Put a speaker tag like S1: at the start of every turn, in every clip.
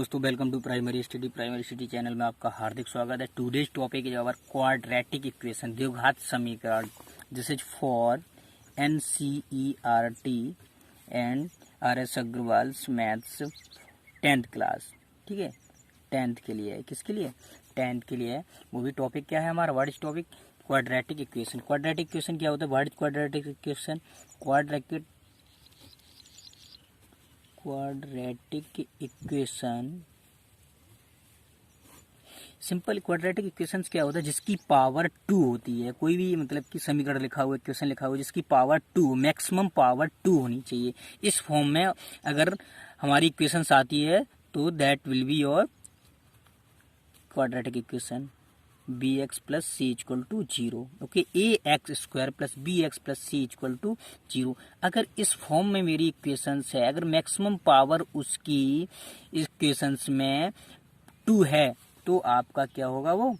S1: दोस्तों, welcome to primary study channel में आपका हार्दिक स्वागत है। Today's topic is our quadratic equation, द्विघात समीकरण। This is for NCERT and RS Agarwal's maths 10th class. ठीक है, 10th के लिए है। किसके लिए? 10th के लिए है। वो भी टॉपिक क्या है हमारा? What is topic? Quadratic equation. Quadratic equation क्या होता है? What is quadratic equation? Quadratic equation, simple quadratic equations क्या होता है? जिसकी पावर 2 होती है। कोई भी मतलब कि समीकरण लिखा हुआ, इक्वेशन लिखा हुआ, जिसकी पावर 2, मैक्सिमम पावर 2 होनी चाहिए। इस फॉर्म में अगर हमारी इक्वेशंस आती है तो that will be your quadratic equation. bx plus C equal to 0। Okay, ax square plus bx plus C equal to 0। अगर इस फॉर्म में मेरी इक्वेशंस है, अगर मैक्सिमम पावर उसकी इक्वेशंस में 2 है तो आपका क्या होगा? वो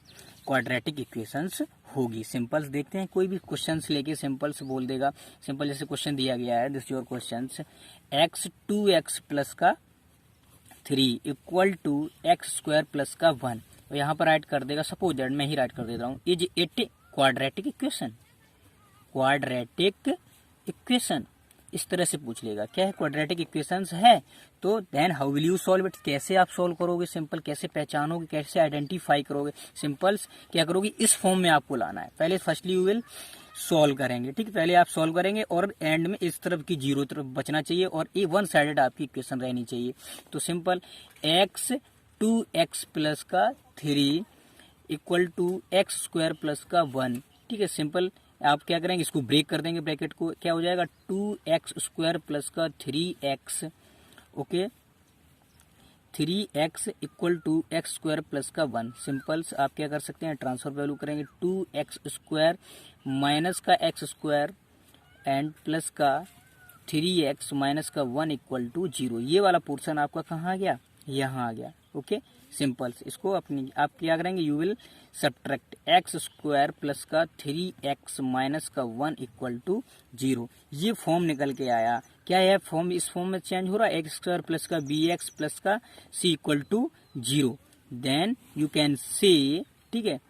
S1: क्वाड्रेटिक इक्वेशंस होगी। सिंपल्स देखते हैं, कोई भी क्वेश्चंस लेके सिंपल्स बोल देगा। सिंपल जैसे क्वेश्चन दिया गया है, this your questions, x 2x plus का 3 equal to X square plus का 1। तो यहाँ पर राइट कर देगा, सपोज दैट मैं ही राइट कर देता हूँ, is it quadratic equation. Quadratic equation इस तरह से पूछ लेगा, क्या है? क्वाड्रेटिक इक्वेशंस है। तो then how will you solve it? कैसे आप सॉल्व करोगे? सिंपल कैसे पहचानोगे, कैसे आइडेंटिफाई करोगे? सिंपल्स क्या करोगे? इस फॉर्म में आपको लाना है। पहले फर्स्टली यू विल सॉल्व करेंगे। ठीक है, पहले आप सॉल्व करेंगे और एंड में इस तरफ की 0 तरफ बचना चाहिए और ये वन साइडेड आपकी इक्वेशन रहनी चाहिए। तो सिंपल x 2x प्लस का 3 equal to X square plus का 1। ठीक है, सिंपल आप क्या करेंगे? इसको ब्रेक कर देंगे, ब्रैकेट को। क्या हो जाएगा? 2x स्क्वायर प्लस का 3x। Okay, 3x equal to X square plus का 1। सिंपल्स आप क्या कर सकते हैं? ट्रांसफर वैल्यू करेंगे, 2x स्क्वायर माइनस का एक्स स्क्वायर एंड प्लस का 3x माइनस का 1 इक्वल टू 0। ये वाला पोर्शन आपका कहाँ आ गया? यहाँ आ गया। ओके, सिंपल्स इसको अपनी आप क्या करेंगे? You will subtract x square plus का 3x माइनस का 1 इक्वल टू 0। ये फॉर्म निकल के आया। क्या है फॉर्म? इस फॉर्म में चेंज हो रहा है, एक्स स्क्वायर प्लस का bx प्लस का c equal to 0। Then you can say, ठीक है,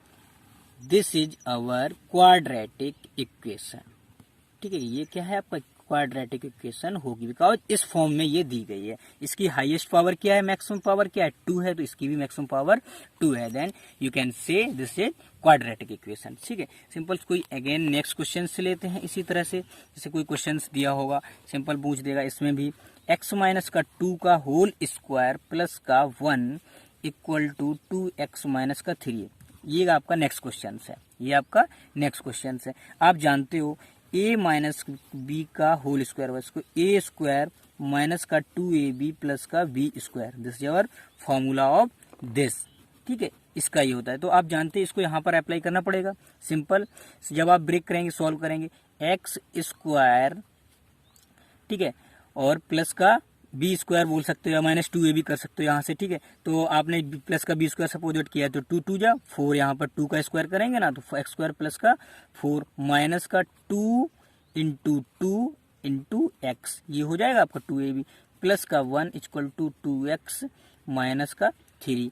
S1: this is our quadratic equation. ठीक है, ये क्या है? आपका क्वाड्रेटिक इक्वेशन होगी, बिकॉज इस फॉर्म में ये दी गई है। इसकी हाईएस्ट पावर क्या है? मैक्सिमम पावर क्या है? 2 है, तो इसकी भी मैक्सिमम पावर 2 है। Then you can say this is quadratic equation. ठीक है, सिंपल कोई अगेन नेक्स्ट क्वेश्चन से लेते हैं इसी तरह से। जैसे कोई क्वेश्चन दिया होगा, सिंपल पूछ देगा इसमें भी, x माइनस का 2 का होल स्क्वायर प्लस का 1 इक्वल टू 2x माइनस का 3। ये आपका नेक्स्ट क्वेश्चन है। ये आपका नेक्स्ट क्वेश्चन है। आप जानते हो a माइनस बी का होल स्क्वायर, इसको a स्क्वायर माइनस का 2ab प्लस का b square. This is our formula of this. ठीक है, इसका ये होता है। तो आप जानते हैं इसको यहाँ पर अप्लाई करना पड़ेगा। सिंपल जब आप ब्रेक करेंगे, सॉल्व करेंगे, एक्स स्क्वायर, ठीक है, और प्लस का बी स्क्वायर बोल सकते हो या माइनस 2ab कर सकते हो यहाँ से। ठीक है, तो आपने प्लस का बी स्क्वायर सपोज किया है तो 2 2 जा 4, यहाँ पर 2 का स्क्वायर करेंगे ना तो एक्स स्क्वायर प्लस का 4 माइनस का 2 इंटू 2 इंटू एक्स, ये हो जाएगा आपका 2ab प्लस का 1 इक्वल टू 2x माइनस का 3,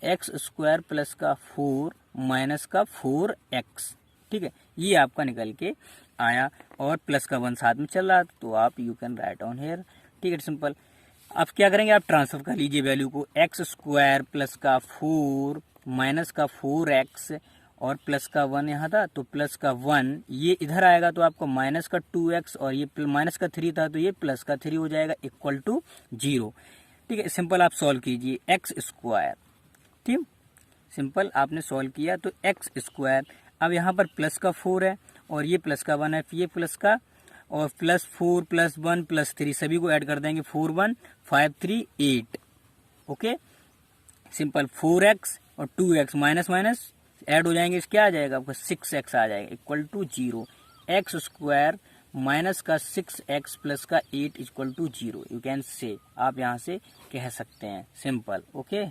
S1: एक्स स्क्वायर प्लस का 4 माइनस का 4x। ठीक है, ये आपका निकल के आया और प्लस का 1 साथ में चल रहा, तो आप you can write on here. ठीक है, सिंपल आप क्या करेंगे? आप ट्रांसफर कर लीजिए वैल्यू को, एक्स स्क्वायर प्लस का 4 माइनस का 4x और प्लस का 1 यहाँ था तो प्लस का 1, ये इधर आएगा तो आपको माइनस का 2x और ये माइनस का 3 था तो ये प्लस का 3 हो जाएगा इक्वल टू 0। ठीक है, सिंपल आप सॉल्व कीजिए एक्स स्क्वायर। ठीक, सिंपल आपने सॉल्व किया तो एक्स स्क्वायर, अब यहाँ पर प्लस का 4 है और ये प्लस का 1 है, ये प्लस का और प्लस 4 प्लस 1 प्लस 3 सभी को ऐड कर देंगे, 4 1 5 3 8। ओके, सिंपल 4x और 2x माइनस माइनस ऐड हो जाएंगे, क्या आ जाएगा आपका? 6x आ जाएगा equal to 0। X square minus का 6x प्लस का 8 इक्वल टू 0। यू कैन से, आप यहाँ से कह सकते हैं simple. Okay,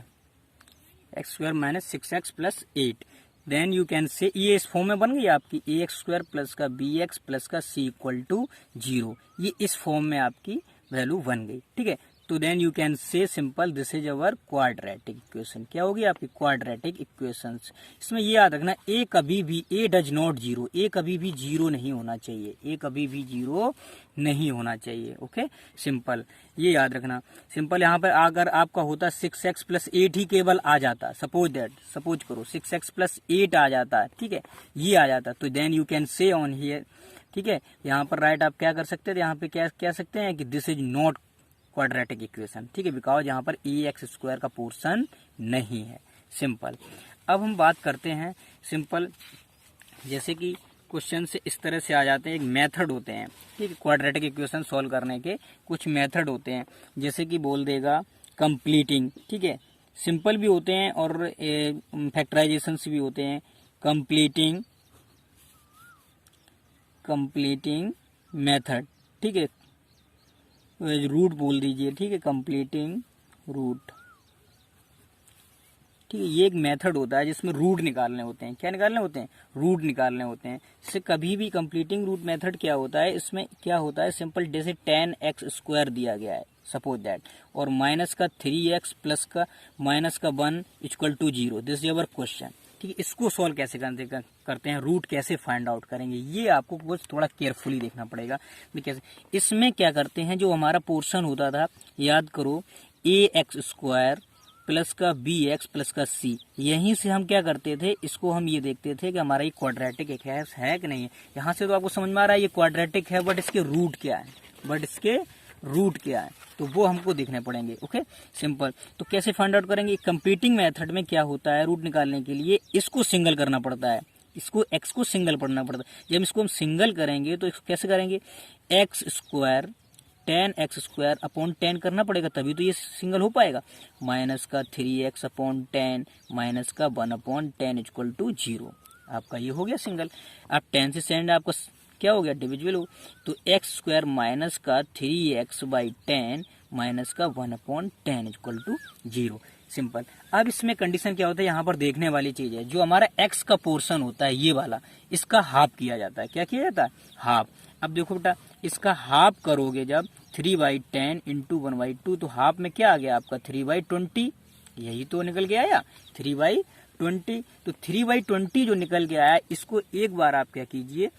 S1: X square minus 6x plus 8। Then you can say, ये इस फॉर्म में बन गई आपकी ax स्क्वायर प्लस का bx प्लस का c इक्वल टू 0। ये इस फॉर्म में आपकी वैल्यू बन गई। ठीक है, तो then you can say simple this is our quadratic equation. क्या होगी आपकी क्वाड्रेटिक इक्वेशंस। इसमें ये याद रखना ए कभी भी ए डज नॉट जीरो, ए कभी भी जीरो नहीं होना चाहिए, ए कभी भी जीरो नहीं होना चाहिए। ओके सिंपल ये याद रखना। सिंपल यहाँ पर अगर आपका होता 6x प्लस 8 ही केवल आ जाता, सपोज करो 6x प्लस 8 आ जाता है, ठीक है, ये आ जाता, तो then you can say on here, ठीक है, यहाँ पर राइट आप क्या कर सकते हैं, यहाँ पे क्या कह सकते हैं कि this is not quadratic equation, ठीक है, बिकॉज यहाँ पर ए एक्स स्क्वायर का पोर्शन नहीं है। सिंपल। अब हम बात करते हैं सिंपल, जैसे कि क्वेश्चन से इस तरह से आ जाते हैं, एक मेथड होते हैं, ठीक है, क्वाड्रेटिक इक्वेशन सॉल्व करने के कुछ मेथड होते हैं, जैसे कि बोल देगा कंप्लीटिंग, ठीक है, सिंपल भी होते हैं और फैक्टराइजेशन भी होते हैं। कंप्लीटिंग मेथड, ठीक है, रूट बोल दीजिए, ठीक है, कंप्लीटिंग रूट, ठीक है, ये एक मेथड होता है जिसमें रूट निकालने होते हैं। क्या निकालने होते हैं? रूट निकालने होते हैं। इससे कभी भी कंप्लीटिंग रूट मेथड क्या होता है, इसमें क्या होता है, सिंपल जैसे 10x स्क्वायर दिया गया है सपोज दैट, और माइनस का 3x प्लस का माइनस का 1 equal to 0, this is our question, ठीक है। इसको सॉल्व कैसे करते हैं, रूट कैसे फाइंड आउट करेंगे, ये आपको कुछ थोड़ा केयरफुली देखना पड़ेगा। कैसे इसमें क्या करते हैं, जो हमारा पोर्शन होता था, याद करो ax स्क्वायर प्लस का bx प्लस का c, यहीं से हम क्या करते थे, इसको हम ये देखते थे कि हमारा ये क्वाड्रेटिक है कि नहीं है। यहाँ से तो आपको समझ में आ रहा है ये क्वाड्रेटिक है, बट इसके रूट क्या है, तो वो हमको देखने पड़ेंगे। Okay simple. तो कैसे फाइंड आउट करेंगे, कंप्लीटिंग मेथड में क्या होता है, रूट निकालने के लिए इसको सिंगल करना पड़ता है, इसको x को सिंगल पढ़ना पड़ता है। जब इसको हम सिंगल करेंगे तो इसको कैसे करेंगे, x square 10x square upon 10 करना पड़ेगा, तभी तो ये सिंगल हो पाएगा। माइनस का 3x अपॉन 10 माइनस का 1 अपॉन 10 इक्वल टू 0, आपका ये हो गया सिंगल। अब 10 से सेंड आपका क्या हो गया, डिविजिबल हो, तो एक्स स्क्वायर माइनस का 3x बाई 10 माइनस का 1 अपॉन 10 इक्वल टू 0, सिंपल। अब इसमें कंडीशन क्या होता है, यहाँ पर देखने वाली चीज है, जो हमारा x का पोर्शन होता है ये वाला, इसका हाफ किया जाता है। क्या किया जाता है, हाफ। अब देखो बेटा, इसका हाफ करोगे जब 3/10 इंटू 1/2, तो हाफ में क्या आ गया आपका 3/20, यही तो निकल के आया 3/20। तो 3/20 जो निकल के आया, इसको एक बार आप क्या कीजिए,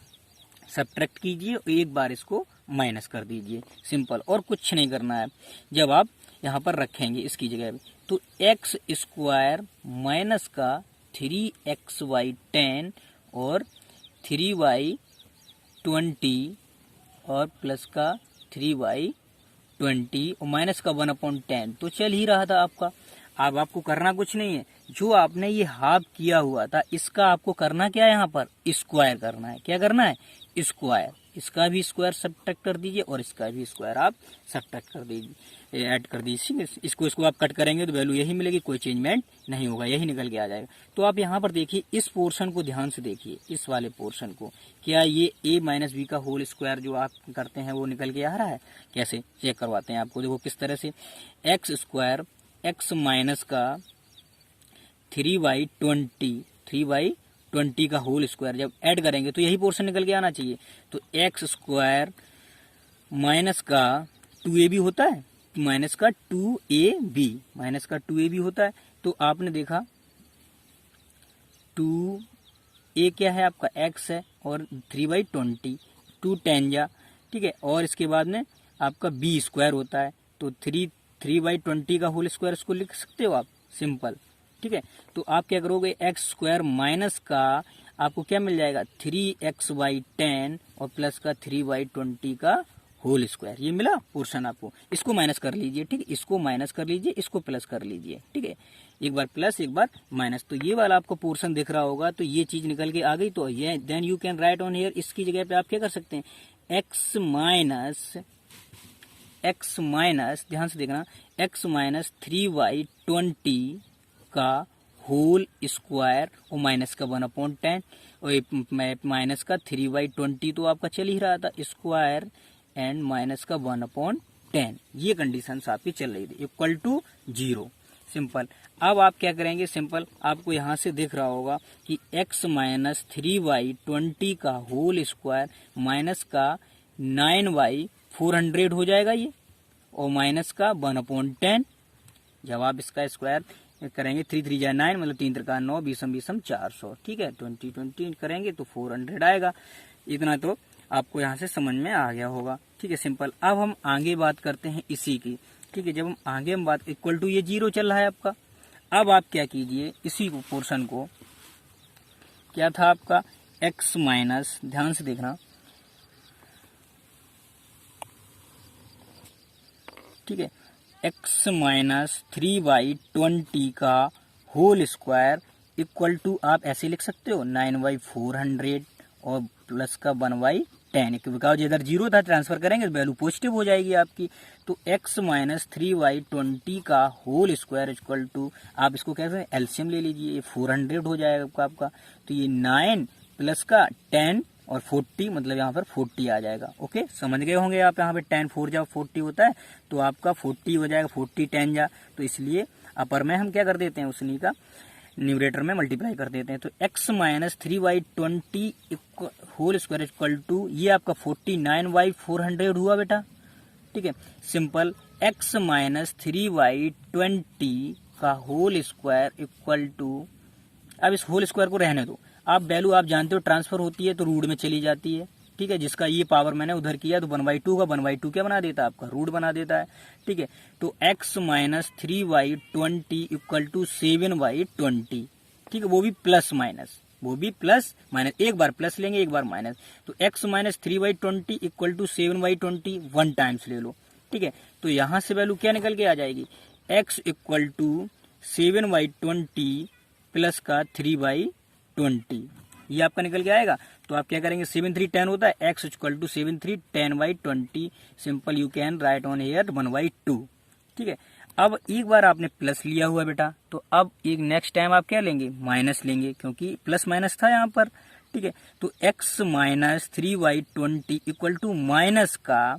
S1: सब्ट्रैक्ट कीजिए और एक बार इसको माइनस कर दीजिए, सिंपल, और कुछ नहीं करना है। जब आप यहाँ पर रखेंगे इसकी जगह पे, तो एक्स स्क्वायर माइनस का 3x/10 और 3/20 और प्लस का 3/20 और माइनस का 1/10, तो चल ही रहा था आपका। अब आपको करना कुछ नहीं है, जो आपने ये हाफ किया हुआ था इसका आपको करना क्या है, यहाँ पर स्क्वायर करना है। क्या करना है, स्क्वायर। इसका भी स्क्वायर सब्ट्रैक्ट कर दीजिए और इसका भी स्क्वायर आप सब्ट्रैक्ट कर दीजिए, ऐड कर दीजिए। इसको आप कट करेंगे तो वैल्यू यही मिलेगी, कोई चेंजमेंट नहीं होगा, यही निकल के आ जाएगा। तो आप यहाँ पर देखिए, इस पोर्शन को ध्यान से देखिए, इस वाले पोर्शन को, क्या ये a माइनस बी का होल स्क्वायर जो आप करते हैं वो निकल के आ रहा है। कैसे चेक करवाते हैं आपको, देखो किस तरह से, एक्स स्क्वायर एक्स माइनस का 3/20 का होल स्क्वायर जब ऐड करेंगे तो यही पोर्शन निकल के आना चाहिए। तो एक्स स्क्वायर माइनस का 2ab होता है, माइनस का 2ab होता है। तो आपने देखा 2a क्या है आपका x है, और 3/20 2 10 जा, ठीक है, और इसके बाद में आपका b स्क्वायर होता है, तो 3/20 का होल स्क्वायर इसको लिख सकते हो आप, सिंपल, ठीक है। तो आप क्या करोगे, एक्स स्क्वायर माइनस का आपको क्या मिल जाएगा 3x/10 और प्लस का 3/20 का होल स्क्वायर, ये मिला पोर्शन आपको। इसको माइनस कर लीजिए, ठीक है, इसको माइनस कर लीजिए, इसको प्लस कर लीजिए, ठीक है, एक बार प्लस एक बार माइनस, तो ये वाला आपको पोर्शन दिख रहा होगा। तो ये चीज निकल के आ गई, तो ये then you can write on here, इसकी जगह पे आप क्या कर सकते हैं, एक्स माइनस ध्यान से देखना, x माइनस 3/20 का होल स्क्वायर और माइनस का 1/10 और माइनस का 3/20, तो आपका चल ही रहा था स्क्वायर एंड माइनस का 1/10, ये कंडीशन आपकी चल रही थी, इक्वल टू 0, सिंपल। अब आप क्या करेंगे, सिंपल, आपको यहाँ से दिख रहा होगा कि x माइनस 3/20 का होल स्क्वायर माइनस का 9/400 हो जाएगा ये, और माइनस का 1/10। जब आप इसका स्क्वायर करेंगे 3 3 जा 9 मतलब 3 3 9 20 400। ठीक है, 20 20 करेंगे तो 400 आएगा। इतना तो आपको यहाँ से समझ में आ गया होगा। ठीक है, सिंपल। अब हम आगे बात करते हैं इसी की। ठीक है, जब हम आगे हम बात इक्वल टू ये 0 चल रहा है आपका। अब आप क्या कीजिए, इसी को पोर्शन को, क्या था आपका x माइनस, ध्यान से देखना। ठीक है, x माइनस 3/20 का होल स्क्वायर इक्वल टू आप ऐसे लिख सकते हो 9/400 और प्लस का 1/10, बिकॉज इधर 0 था, ट्रांसफर करेंगे वैल्यू पॉजिटिव हो जाएगी आपकी। तो x माइनस 3/20 का होल स्क्वायर इक्वल टू, आप इसको कैसे एलसीएम ले लीजिए, ये 400 हो जाएगा आपका। तो ये 9 प्लस का 10 और 40, मतलब यहाँ पर 40 आ जाएगा। ओके, समझ गए होंगे आप। यहाँ पे 10 4 जा 40 होता है, तो आपका 40 हो जाएगा, 40 10 जा। तो इसलिए अपर में हम क्या कर देते हैं, उसी का न्यूमरेटर में मल्टीप्लाई कर देते हैं। तो x minus 3/20 whole square equal to, ये आपका 49/400 हुआ बेटा। ठीक है, सिंपल। x माइनस 3/20 का होल स्क्वायर इक्वल टू, अब इस होल स्क्वायर को रहने दो। आप वैल्यू आप जानते हो ट्रांसफर होती है तो रूट में चली जाती है। ठीक है, जिसका ये पावर मैंने उधर किया तो 1/2 का 1/2 क्या बना देता है आपका, रूट बना देता है। ठीक है, तो x माइनस 3/20 इक्वल टू 7/20। ठीक है, वो भी प्लस माइनस, वो भी प्लस माइनस, एक बार प्लस लेंगे एक बार माइनस। तो x minus 3/20 equal to 7/20, 1 times ले लो। ठीक है, तो यहां से वैल्यू क्या निकल के आ जाएगी, x इक्वल टू 7/20 प्लस का 3/20, ये आपका निकल के आएगा। तो आप क्या करेंगे, 7 3 10 होता है, x equal to 7 3 10/20, simple you can write on here 1/2। ठीक है, अब एक बार आपने प्लस लिया हुआ बेटा, तो अब एक नेक्स्ट टाइम आप क्या लेंगे, माइनस लेंगे, क्योंकि प्लस माइनस था यहाँ पर। ठीक है, तो x minus 3/20 equal to minus का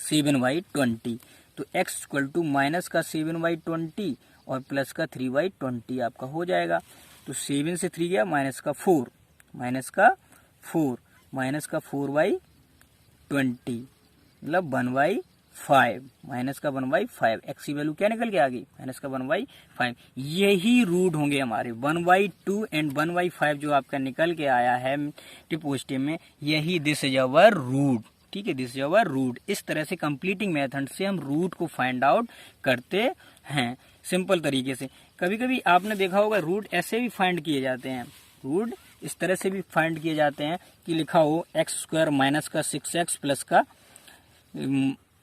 S1: 7/20। तो x इक्वल टू माइनस का 7/20 और प्लस का 3/20 आपका हो जाएगा। तो 7 से 3 गया, माइनस का 4, माइनस का 4, माइनस का 4/20 मतलब 1/5, माइनस का 1/5। एक्स की वैल्यू क्या निकल के आ गई, माइनस का 1/5। यही रूट होंगे हमारे 1/2 एंड 1/5 जो आपका निकल के आया है टिपोस्टिम में, यही दिस इज अवर रूट। ठीक है, दिस इज अवर रूट। इस तरह से कंप्लीटिंग मेथड से हम रूट को फाइंड आउट करते हैं सिंपल तरीके से। कभी कभी आपने देखा होगा रूट ऐसे भी फाइंड किए जाते हैं, रूट इस तरह से भी फाइंड किए जाते हैं कि लिखा हो x² माइनस का 6x प्लस का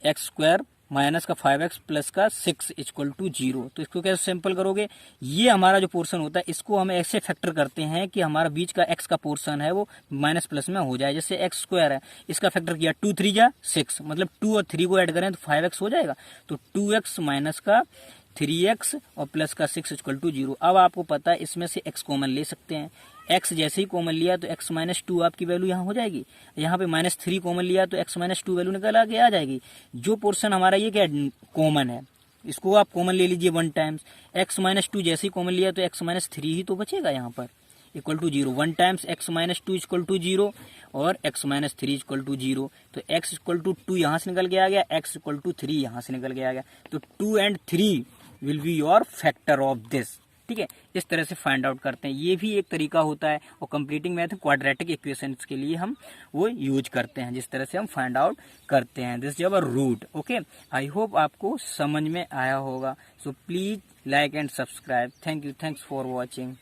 S1: x² माइनस का 5x प्लस का 6 इक्वल टू 0। तो इसको कैसे सिंपल करोगे, ये हमारा जो पोर्शन होता है इसको हम ऐसे फैक्टर करते हैं कि हमारा बीच का x का पोर्शन है वो माइनस प्लस में हो जाए। जैसे x² है, इसका फैक्टर किया 2 3 जा 6, मतलब 2 और 3 को ऐड करें तो 5x हो जाएगा। तो 2x माइनस का 3x और प्लस का 6 इक्वल टू 0। अब आपको पता है इसमें से x कॉमन ले सकते हैं, x जैसे ही कॉमन लिया तो x माइनस 2 आपकी वैल्यू यहाँ हो जाएगी। यहाँ पे माइनस 3 कॉमन लिया तो x माइनस 2 वैल्यू निकल आके आ जाएगी। जो पोर्शन हमारा ये क्या कॉमन है, इसको आप कॉमन ले लीजिए 1 टाइम्स। x माइनस 2 जैसे ही कॉमन लिया तो x माइनस 3 ही तो बचेगा यहाँ पर, equal to 0। 1 times x minus 2 equal to 0 और x माइनस 3 इक्वल टू 0। तो x इक्वल टू 2 यहाँ से निकल के आ गया, x इक्वल टू 3 यहाँ से निकल के आ गया। तो 2 and 3 will be your factor of this. ठीक है, इस तरह से फाइंड आउट करते हैं। ये भी एक तरीका होता है और कंप्लीटिंग मैथ क्वाड्रेटिक इक्वेशंस के लिए हम वो यूज करते हैं, जिस तरह से हम फाइंड आउट करते हैं। This is our root. Okay, I hope आपको समझ में आया होगा। So please like and subscribe. Thank you, thanks for watching.